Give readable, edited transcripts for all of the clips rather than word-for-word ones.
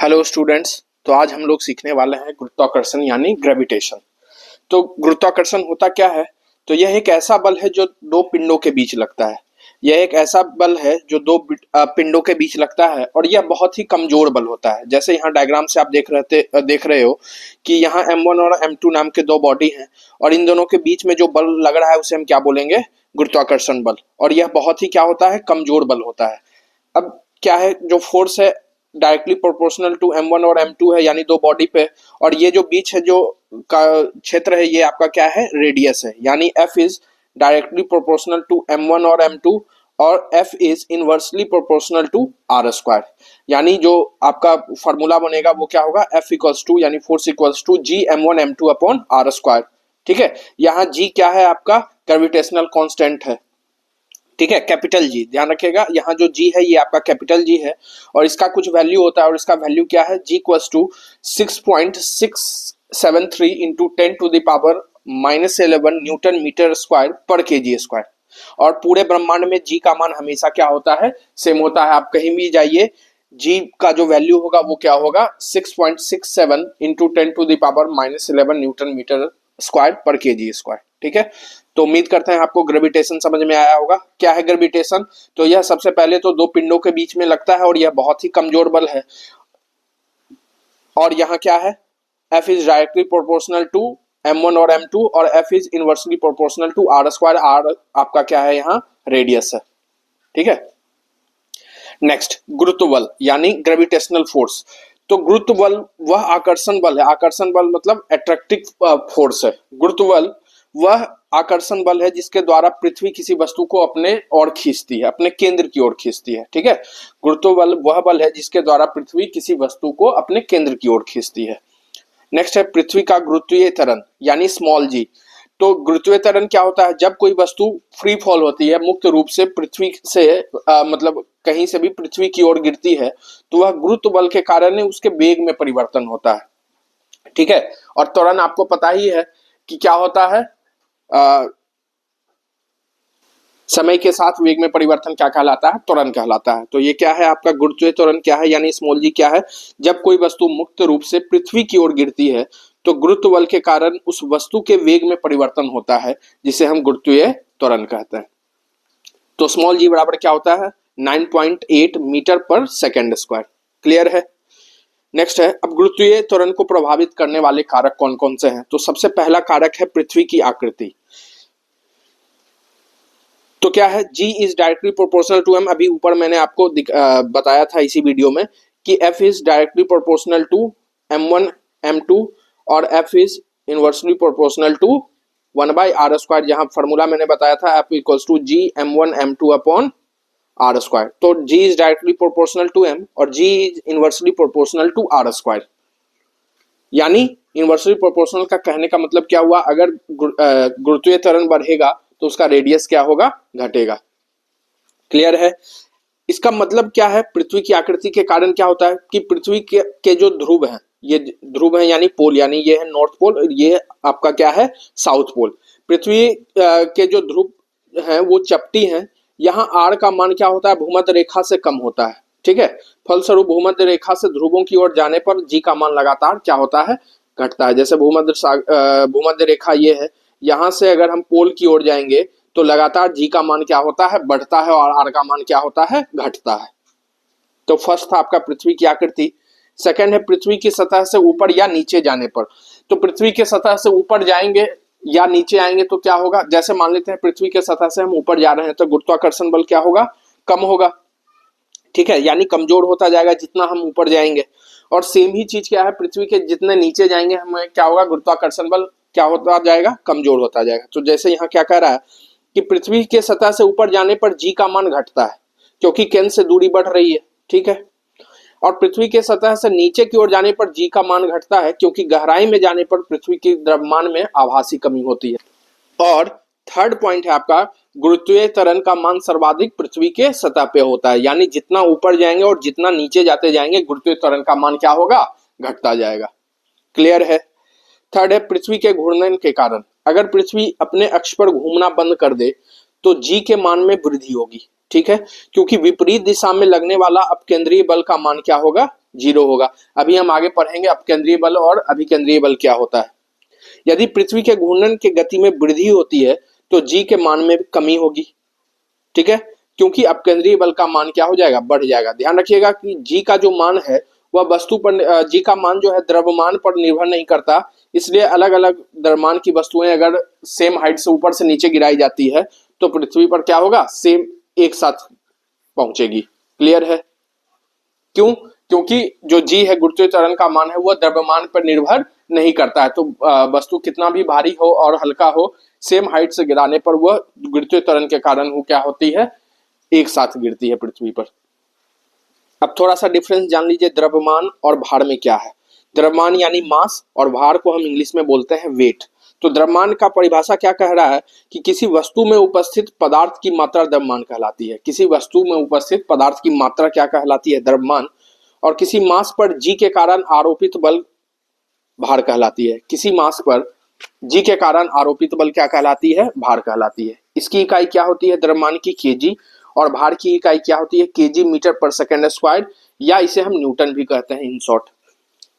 Hello students. तो आज हम लोग सीखने वाले हैं गुरुत्वाकर्षण यानी ग्रेविटेशन। तो गुरुत्वाकर्षण होता क्या है? तो यह एक ऐसा बल है जो दो पिंडों के बीच लगता है। यह एक ऐसा बल है जो दो पिंडों के बीच लगता है और यह बहुत ही कमजोर बल होता है। जैसे यहाँ डायग्राम से आप देख रहे हो कि यहाँ M1 और M2 नाम के दो बॉडी हैं और इन दोनों के बीच में जो बल लग रहा है उसे हम क्या बोलेंगे? गुरुत्वाकर्षण बल। और यह बहुत ही क्या होता है? कमजोर बल होता है। अब क्या है, जो फोर्स है डायरेक्टली प्रोपोर्शनल टू M1 और M2 है, यानी दो बॉडी पे, और ये जो बीच है जो का क्षेत्र है ये आपका क्या है? रेडियस है। यानी F is directly proportional to M1 और M2 और F is inversely proportional to R square. यानी जो आपका फॉर्मूला बनेगा वो क्या होगा? F इक्वल्स टू यानी force equals to G M1 M2 upon R square. ठीक है, यहाँ G क्या है? आपका ग्रेविटेशनल कांस्टेंट है। ठीक है, कैपिटल जी, ध्यान रखिएगा। यहाँ जो जी है ये आपका कैपिटल जी है और इसका कुछ वैल्यू होता है और इसका वैल्यू क्या है? G equals to 6.673 into 10⁻⁻11 newton metre square पर केजी स्क्वायर। और पूरे ब्रह्मांड में जी का मान हमेशा क्या होता है? सेम होता है। आप कहीं भी जाइए, जी का जो वैल्यू होगा वो क्या होगा? 6.67 इंटू 10⁻⁻11 न्यूटन मीटर स्क्वायर पर केजी स्क्वायर। ठीक है, तो उम्मीद करते हैं आपको ग्रेविटेशन समझ में आया होगा। क्या है ग्रेविटेशन? तो यह सबसे पहले तो दो पिंडों के बीच में लगता है और यह बहुत ही कमजोर बल है। और यहाँ क्या है? F is directly proportional to M1 और M2 और F is inversely proportional to R square. R आपका क्या है? यहाँ रेडियस है। ठीक है, नेक्स्ट गुरुत्व बल यानी ग्रेविटेशनल फोर्स। तो गुरुत्व बल वह आकर्षण बल है। आकर्षण बल मतलब अट्रैक्टिव फोर्स है। गुरुत्व बल वह आकर्षण बल है जिसके द्वारा पृथ्वी किसी वस्तु को अपने ओर खींचती है, अपने केंद्र की ओर खींचती है। ठीक है, गुरुत्व बल वह बल है जिसके द्वारा पृथ्वी किसी वस्तु को अपने केंद्र की ओर खींचती है। नेक्स्ट है पृथ्वी का गुरुत्वीय त्वरण यानी स्मॉल जी। तो गुरुत्वीय त्वरण क्या होता है? जब कोई वस्तु फ्री फॉल होती है, मुक्त रूप से पृथ्वी से मतलब कहीं से भी पृथ्वी की ओर गिरती है, तो वह गुरुत्व बल के कारण उसके वेग में परिवर्तन होता है। ठीक है, और त्वरण आपको पता ही है कि क्या होता है? समय के साथ वेग में परिवर्तन क्या कहलाता है? त्वरण कहलाता है। तो ये क्या है आपका? गुरुत्वीय त्वरण क्या है यानी स्मॉल जी क्या है? जब कोई वस्तु मुक्त रूप से पृथ्वी की ओर गिरती है तो गुरुत्व बल के कारण उस वस्तु के वेग में परिवर्तन होता है, जिसे हम गुरुत्वीय त्वरण कहते हैं। तो स्मॉल जी बराबर क्या होता है? 9.8 मीटर पर सेकेंड स्क्वायर। क्लियर है? नेक्स्ट है, अब गुरुत्वीय त्वरण को प्रभावित करने वाले कारक कौन कौन से हैं? तो सबसे पहला कारक है पृथ्वी की आकृति। तो क्या है? G is directly proportional to M। अभी ऊपर मैंने आपको बताया था इसी वीडियो में कि F is directly proportional to M1 M2 और F is inversely proportional to 1/R square. जहां फॉर्मूला मैंने बताया था F equals to G M1 M2 upon R square. तो G is directly proportional to M और G is inversely proportional to R square. यानी inversely proportional का कहने का मतलब क्या हुआ? अगर गुरुत्वीय त्वरण बढ़ेगा तो उसका रेडियस क्या होगा? घटेगा। क्लियर है? इसका मतलब क्या है? पृथ्वी की आकृति के कारण क्या होता है कि पृथ्वी के जो ध्रुव हैं, ये ध्रुव है यानी पोल, यानी ये है नॉर्थ पोल और ये आपका क्या है? South pole. पृथ्वी के जो ध्रुव हैं वो चपटी हैं। यहाँ R का मान क्या होता है? भूमध्य रेखा से कम होता है। ठीक है, फलस्वरूप भूमध्य रेखा से ध्रुवों की ओर जाने पर G का मान लगातार क्या होता है? घटता है। जैसे भूमध्य रेखा ये है, यहां से अगर हम पोल की ओर जाएंगे तो लगातार G का मान क्या होता है? बढ़ता है और R का मान क्या होता है? घटता है। तो फर्स्ट था आपका पृथ्वी की आकृति। सेकंड है पृथ्वी की सतह से ऊपर या नीचे जाने पर। तो पृथ्वी के सतह से ऊपर जाएंगे या नीचे आएंगे तो क्या होगा? जैसे मान लेते हैं पृथ्वी के सतह से हम ऊपर जा रहे हैं तो गुरुत्वाकर्षण बल क्या होगा? कम होगा। ठीक है, यानी कमजोर होता जाएगा जितना हम ऊपर जाएंगे। और सेम ही चीज क्या है? पृथ्वी के जितने नीचे जाएंगे हमें क्या होगा? गुरुत्वाकर्षण बल क्या होता जाएगा? कमजोर होता जाएगा। तो जैसे यहाँ क्या कह रहा है कि पृथ्वी के सतह से ऊपर जाने पर G का मान घटता है क्योंकि केंद्र से दूरी बढ़ रही है। ठीक है, और पृथ्वी के सतह से नीचे की ओर जाने पर G का मान घटता है क्योंकि गहराई में जाने पर पृथ्वी की द्रव्यमान में आभासी कमी होती है। और थर्ड पॉइंट है आपका गुरुत्वीय त्वरण का मान सर्वाधिक पृथ्वी के सतह पे होता है। यानी जितना ऊपर जाएंगे और जितना नीचे जाते जाएंगे गुरुत्वीय त्वरण का मान क्या होगा? घटता जाएगा। क्लियर है? थर्ड है पृथ्वी के घूर्णन के कारण। अगर पृथ्वी अपने अक्ष पर घूमना बंद कर दे तो G के मान में वृद्धि होगी। ठीक है, क्योंकि विपरीत दिशा में लगने वाला अपकेंद्रीय बल का मान क्या होगा? 0 होगा। अभी हम आगे पढ़ेंगे अपकेंद्रीय बल और अभिकेंद्रीय बल क्या होता है। यदि पृथ्वी के घूर्णन की गति में वृद्धि होती है तो जी के मान में कमी होगी, ठीक है, क्योंकि अपकेंद्रीय बल का मान क्या हो जाएगा, बढ़ जाएगा। ध्यान रखिएगा कि जी का जो मान है वह वस्तु पर, जी का मान जो है द्रव्यमान पर निर्भर नहीं करता, इसलिए अलग अलग द्रव्यमान की वस्तुएं अगर सेम हाइट से ऊपर से नीचे गिराई जाती है तो पृथ्वी पर क्या होगा, सेम एक साथ पहुंचेगी। क्लियर है? क्यों? क्योंकि जो जी है, गुरुत्वीय त्वरण का मान है, वह द्रव्यमान पर निर्भर नहीं करता है। तो वस्तु कितना भी भारी हो और हल्का हो, सेम हाइट से गिराने पर वह गुरुत्वीय त्वरण के कारण वो क्या होती है, एक साथ गिरती है पृथ्वी पर। अब थोड़ा सा डिफरेंस जान लीजिए द्रव्यमान और भार में क्या है। द्रव्यमान यानी मास और भार को हम इंग्लिश में बोलते हैं वेट। तो द्रव्यमान का परिभाषा क्या कह रहा है कि किसी वस्तु में उपस्थित पदार्थ की मात्रा द्रव्यमान कहलाती है। किसी वस्तु में उपस्थित पदार्थ की मात्रा क्या कहलाती है, द्रव्यमान। और किसी मास पर जी के कारण आरोपित बल भार कहलाती है। किसी मास पर जी के कारण आरोपित बल क्या कहलाती है, भार कहलाती है। इसकी इकाई क्या होती है, द्रव्यमान की केजी, और भार की इकाई क्या होती है, केजी मीटर पर सेकेंड स्क्वायर, या इसे हम न्यूटन भी कहते हैं इन शॉर्ट।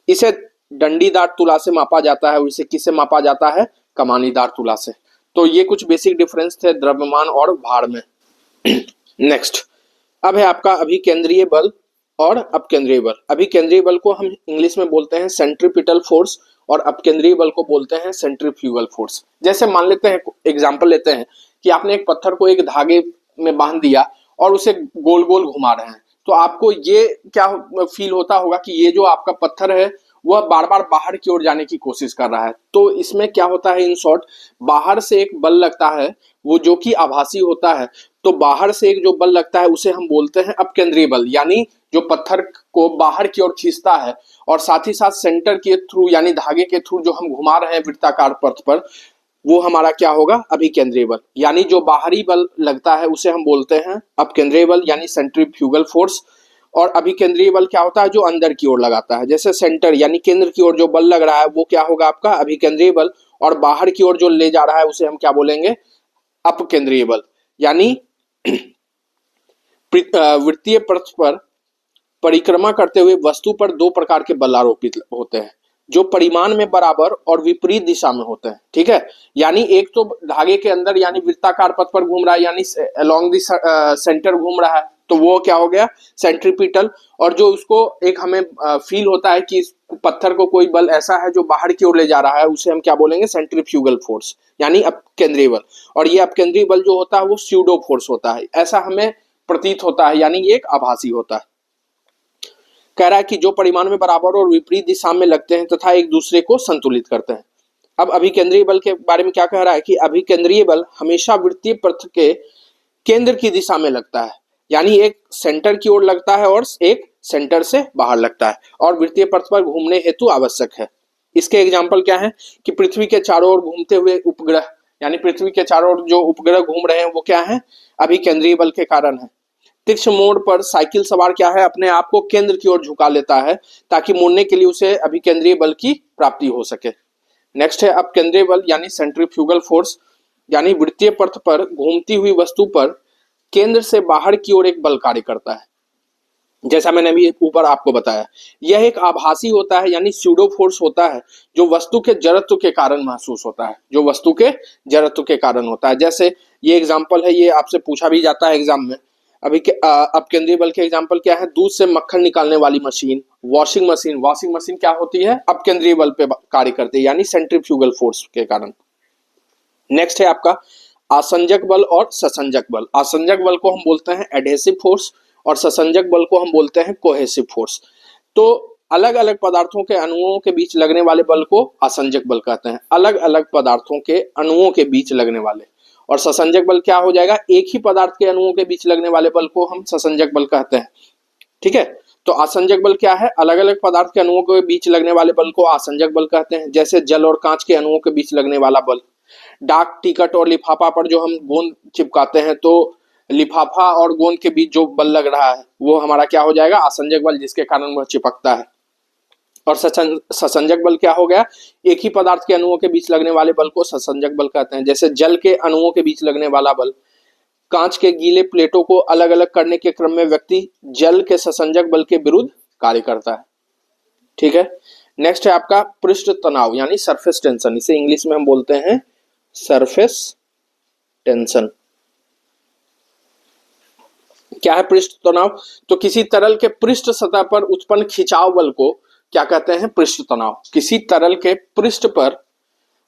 इसे डंडीदार तुला से मापा जाता है और इसे किससे मापा जाता है, कमानीदार तुला से। तो ये कुछ बेसिक डिफरेंस थे द्रव्यमान और भार में। नेक्स्ट अब है आपका अभिकेंद्रीय बल और अपकेंद्रीय बल। अभिकेंद्रीय बल को हम इंग्लिश में बोलते हैं सेंट्रीपिटल फोर्स और अपकेंद्रीय बल को बोलते हैं सेंट्रीफ्यूगल फोर्स। जैसे मान लेते हैं, एग्जांपल लेते हैं कि आपने एक पत्थर को एक धागे में बांध दिया और उसे गोल गोल घुमा रहे हैं, तो आपको ये क्या फील होता होगा कि ये जो आपका पत्थर है वह बार बार बाहर की ओर जाने की कोशिश कर रहा है। तो इसमें क्या होता है, इन शॉर्ट बाहर से एक बल लगता है, वो जो कि आभासी होता है। तो बाहर से एक जो बल लगता है उसे हम बोलते हैं अपकेंद्रीय बल, यानी जो पत्थर को बाहर की ओर खींचता है, और साथ ही साथ सेंटर के थ्रू यानी धागे के थ्रू जो हम घुमा रहे हैं वृत्ताकार पथ पर, वो हमारा क्या होगा, अभिकेंद्रीय बल। यानी जो बाहरी बल लगता है उसे हम बोलते हैं अपकेंद्रीय बल यानी सेंट्रीफ्यूगल फोर्स। और अभिकेंद्रीय बल क्या होता है, जो अंदर की ओर लगाता है। जैसे सेंटर यानी केंद्र की ओर जो बल लग रहा है वो क्या होगा आपका अभिकेंद्रीय बल, और बाहर की ओर जो ले जा रहा है उसे हम क्या बोलेंगे, अपकेंद्रीय बल। यानी वृत्तीय पथ पर परिक्रमा करते हुए वस्तु पर दो प्रकार के बल आरोपित होते हैं, जो परिमाण में बराबर और विपरीत दिशा में होते हैं। ठीक है, यानी एक तो धागे के अंदर यानी वृत्ताकार पथ पर घूम रहा है, यानी अलोंग द सेंटर घूम रहा है, तो वो क्या हो गया, सेंट्रीपिटल। और जो उसको एक हमें फील होता है कि इस पत्थर को कोई बल ऐसा है जो बाहर की ओर ले जा रहा है, उसे हम क्या बोलेंगे, सेंट्रीफ्यूगल फोर्स यानी अपकेंद्रीय बल। और ये अपकेंद्रीय बल जो होता है वो स्यूडो फोर्स होता है, ऐसा हमें प्रतीत होता है, यानी ये एक आभासी होता है। कह रहा है कि जो परिमाण में बराबर और विपरीत दिशा में लगते हैं तथा एक दूसरे को संतुलित करते हैं। अब अभिकेंद्रीय बल के बारे में क्या कह रहा है कि अभिकेंद्रीय बल हमेशा वृत्तीय पथ के केंद्र की दिशा में लगता है, यानी एक सेंटर की ओर लगता है और एक सेंटर से बाहर लगता है, और वृत्तीय पथ पर घूमने हेतु आवश्यक है। इसके एग्जाम्पल क्या है कि पृथ्वी के चारों ओर घूमते हुए उपग्रह, यानी पृथ्वी के चारों ओर जो उपग्रह घूम रहे हैं वो क्या है, अभिकेंद्रीय बल के कारण है। तीक्ष्ण मोड़ पर साइकिल सवार क्या है, अपने आप को केंद्र की ओर झुका लेता है ताकि मुड़ने के लिए उसे अभिकेंद्रीय बल की प्राप्ति हो सके। नेक्स्ट है अपकेंद्रीय बल यानी सेंट्रीफ्यूगल फोर्स, यानी वृत्तीय पथ पर घूमती हुई वस्तु पर केंद्र से बाहर की ओर एक बल कार्य करता है। जैसा मैंने अभी ऊपर आपको बताया, यह एक आभासी होता है यानी स्यूडो फोर्स होता है, जो वस्तु के जड़त्व के कारण महसूस होता है, जो वस्तु के जड़त्व के कारण होता है। जैसे ये एग्जाम्पल है, ये आपसे पूछा भी जाता है एग्जाम में। अभी अपकेंद्रीय बल के एग्जाम्पल क्या है, दूध से मक्खन निकालने वाली machine, washing machine. Washing machine क्या होती है, अपकेंद्रीय बल पे कार्य करती है, यानी सेंट्रीफ्यूगल फोर्स के कारण। नेक्स्ट है आपका आसंजक बल और ससंजक बल। आसंजक बल को हम बोलते हैं एडहेसिव फोर्स और ससंजक बल को हम बोलते हैं कोहेसिव फोर्स। तो अलग अलग पदार्थों के अणुओं के बीच लगने वाले बल को आसंजक बल कहते हैं, अलग अलग पदार्थों के अणुओं के बीच लगने वाले। और ससंजक बल क्या हो जाएगा, एक ही पदार्थ के अणुओं के बीच लगने वाले बल को हम ससंजक बल कहते हैं। ठीक है, तो आसंजक बल क्या है, अलग अलग पदार्थ के अणुओं के बीच लगने वाले बल को आसंजक बल कहते हैं। जैसे जल और कांच के अणुओं के बीच लगने वाला बल। डाक टिकट और लिफाफा पर जो हम गोंद चिपकाते हैं, तो लिफाफा और गोंद के बीच जो बल लग रहा है वो हमारा क्या हो जाएगा, आसंजक बल, जिसके कारण वह चिपकता है। और ससंजक बल क्या हो गया, एक ही पदार्थ के अणुओं के बीच लगने वाले बल को ससंजक बल कहते हैं। जैसे जल के अणुओं के बीच लगने वाला बल। कांच के गीले प्लेटों को अलग अलग करने के क्रम में व्यक्ति जल के ससंजक बल के विरुद्ध कार्य करता है। ठीक है। नेक्स्ट है आपका पृष्ठ तनाव यानी सरफेस टेंशन, इसे इंग्लिश में हम बोलते हैं सरफेस टेंशन। क्या है पृष्ठ तनाव? तो किसी तरल के पृष्ठ सतह पर उत्पन्न खिंचाव बल को क्या कहते हैं? पृष्ठ तनाव। किसी तरल के पृष्ठ पर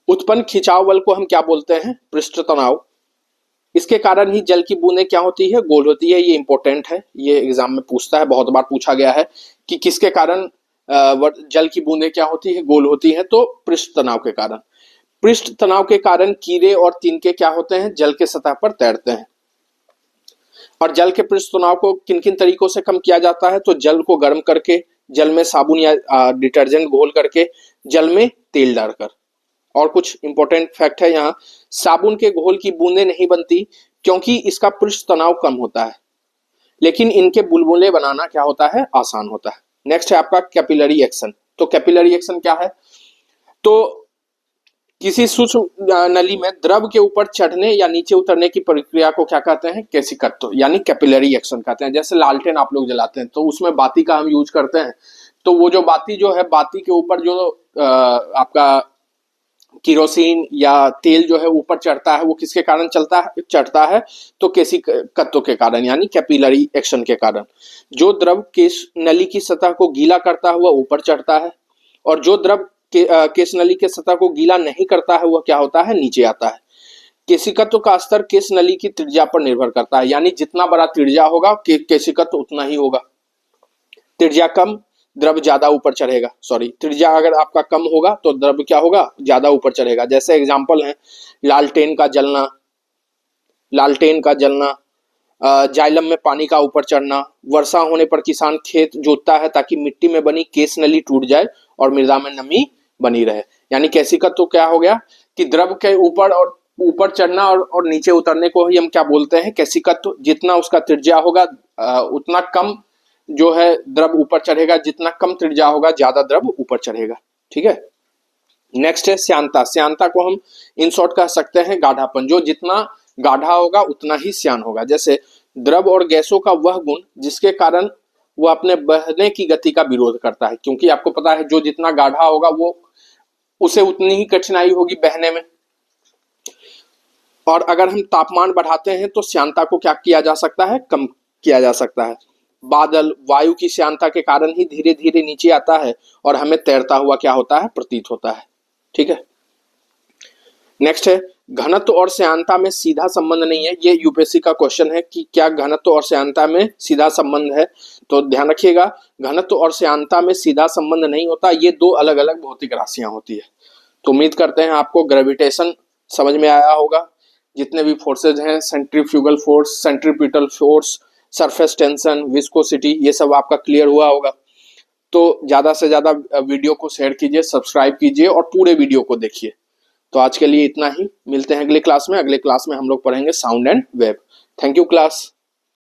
उत्पन्न खिंचाव बल को हम क्या बोलते हैं? पृष्ठ तनाव। इसके कारण ही जल की बूंदें क्या होती है? गोल होती है। ये इंपॉर्टेंट है, ये एग्जाम में पूछता है, बहुत बार पूछा गया है कि किसके कारण जल की बूंदें क्या होती है? गोल होती है। तो पृष्ठ तनाव के कारण। पृष्ठ तनाव के कारण कीड़े और तिनके क्या होते हैं? जल के सतह पर तैरते हैं। और जल के पृष्ठ तनाव को किन किन तरीकों से कम किया जाता है? तो जल को गर्म करके, जल में साबुन या डिटर्जेंट घोल करके, जल में तेल डालकर। और कुछ इंपॉर्टेंट फैक्ट है यहाँ, साबुन के घोल की बूंदें नहीं बनती क्योंकि इसका पृष्ठ तनाव कम होता है, लेकिन इनके बुलबुले बनाना क्या होता है? आसान होता है। नेक्स्ट है आपका कैपिलरी एक्शन। तो कैपिलरी एक्शन क्या है? तो किसी सूक्ष्म नली में द्रव के ऊपर चढ़ने या नीचे उतरने की प्रक्रिया को क्या कहते हैं? केशिकत्व यानी कैपिलरी एक्शन कहते हैं। जैसे लालटेन आप लोग जलाते हैं तो उसमें बाती का हम यूज करते हैं, तो वो जो बाती जो है, बाती के ऊपर जो आपका किरोसिन या तेल जो है ऊपर चढ़ता है, वो किसके कारण चढ़ता है? तो केशिकत्व के कारण यानी कैपिलरी एक्शन के कारण। जो द्रव केश नली की सतह को गीला करता है वह ऊपर चढ़ता है, और जो द्रव केश नली के सतह को गीला नहीं करता है वह क्या होता है? नीचे आता है। केशिकत्व का स्तर केश नली की त्रिज्या पर निर्भर करता है, यानी जितना बड़ा त्रिज्या होगा केशिकत्व उतना ही होगा। त्रिज्या कम, द्रव ज्यादा ऊपर चढ़ेगा। सॉरी, त्रिज्या अगर आपका कम होगा तो द्रव क्या होगा? ज्यादा ऊपर चढ़ेगा। जैसे एग्जांपल है लालटेन का जलना, जाइलम में पानी का ऊपर चढ़ना। वर्षा होने पर किसान खेत जोतता है ताकि मिट्टी में बनी केश नली टूट जाए और मृदा में नमी बनी रहे। यानी केशिकत्व तो क्या हो गया कि द्रव के ऊपर चढ़ना और नीचे उतरने को ही हम क्या बोलते हैं? केशिकत्व। जितना उसका त्रिज्या होगा उतना कम जो है द्रव ऊपर चढ़ेगा, जितना कम त्रिज्या होगा ज्यादा द्रव ऊपर चढ़ेगा। ठीक है। नेक्स्ट है श्यानता। श्यानता को हम इन शॉर्ट कह सकते हैं गाढ़ापन। जो जितना गाढ़ा होगा उतना ही श्यान होगा। जैसे द्रव और गैसों का वह गुण जिसके कारण वो अपने बहने की गति का विरोध करता है, क्योंकि आपको पता है जो जितना गाढ़ा होगा वो उसे उतनी ही कठिनाई होगी बहने में। और अगर हम तापमान बढ़ाते हैं तो श्यानता को क्या किया जा सकता है? कम किया जा सकता है। बादल वायु की श्यानता के कारण ही धीरे धीरे नीचे आता है और हमें तैरता हुआ क्या होता है? प्रतीत होता है। ठीक है। नेक्स्ट है घनत्व और श्यानता में सीधा संबंध नहीं है। ये यूपीएससी का क्वेश्चन है कि क्या घनत्व और श्यानता में सीधा संबंध है? तो ध्यान रखिएगा, घनत्व और श्यानता में सीधा संबंध नहीं होता। ये दो अलग अलग भौतिक राशियां होती है। तो उम्मीद करते हैं आपको ग्रेविटेशन समझ में आया होगा। जितने भी फोर्सेज हैं, centrifugal force, centripetal force, surface tension, viscosity, ये सब आपका क्लियर हुआ होगा। तो ज्यादा से ज्यादा वीडियो को शेयर कीजिए, सब्सक्राइब कीजिए और पूरे वीडियो को देखिए। तो आज के लिए इतना ही, मिलते हैं अगले क्लास में। अगले क्लास में हम लोग पढ़ेंगे sound and wave. Thank you class.